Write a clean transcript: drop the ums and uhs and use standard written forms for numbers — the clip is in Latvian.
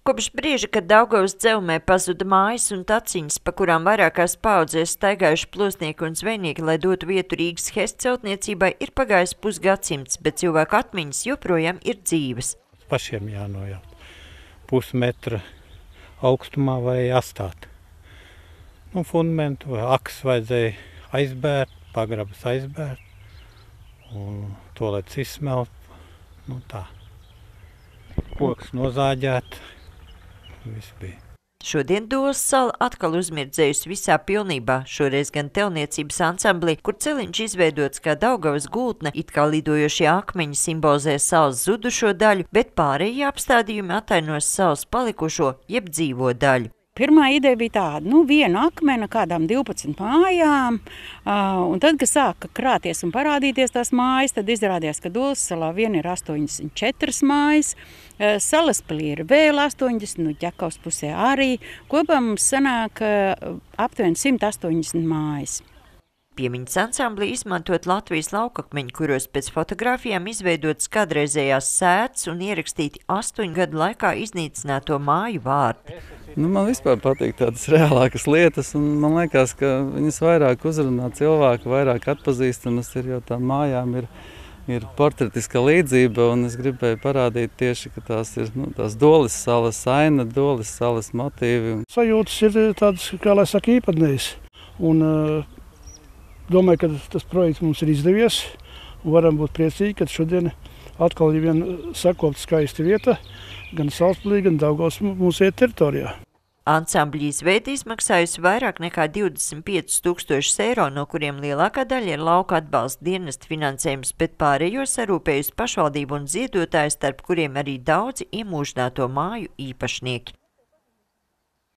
Kopš brīža, kad Daugavas Dzevumē pazuda mājas un taciņas, pa kurām vairākās paaudzēs staigājuši plosnieki un zvejnieki, lai dotu vietu Rīgas HES celtniecībai, ir pagājis pusgadsimts, bet cilvēku atmiņas joprojām ir dzīves. Pašiem jānojaut. Pusmetra augstumā vajag atstāt. Fundamentu vai akas vajadzēja aizbērt, pagrabas aizbērt, un tolets izsmelt, tā. Koks nozāģēt. Viss bija. Šodien Dolas sala atkal uzmirdzējusi visā pilnībā, šoreiz gan telniecības ansamblī, kur celiņš izveidots kā Daugavas gultne, it kā lidojošie akmeņi simbolizē salas zudušo daļu, bet pārējie apstādījumi attainos salas palikušo jeb dzīvo daļu. Pirmā ideja bija tāda, viena akmena kādām 12 mājām, un tad, kad sāka krāties un parādīties tās mājas, tad izrādījās, ka Dolas salā vien ir 84 mājas, Salaspilī ir vēl 80, Ķekavas pusē arī. Kopā mums sanāk aptuveni 180 mājas. Piemiņas ansamblī izmantot Latvijas laukakmeņi, kuros pēc fotogrāfijām izveidotas kādreizējās sētas un ierakstīti 8 gadu laikā iznīcināto māju vārdi. Man vispār patīk tādas reālākas lietas, un man liekas, ka viņas vairāk uzrunā cilvēku, vairāk atpazīstamas ir, jo tām mājām ir portretiska līdzība, un es gribēju parādīt tieši, ka tās ir tās Dolas salas aina, Dolas salas motīvi. Sajūtas ir tādas, kā lai saka, īpatnējas. Domāju, ka tas projekts mums ir izdevies, un varam būt priecīgi, ka šodien atkal ir viena sakopta skaista vieta, gan Salaspilī, gan Daugavas muzeja teritorijā. Ansambļa izveide izmaksājusi vairāk nekā 25 000 eiro, no kuriem lielākā daļa ir lauka atbalsta dienesta finansējums, bet pārējo sarūpējusi pašvaldību un ziedotāji, starp kuriem arī daudzi iemūžināto māju īpašnieki.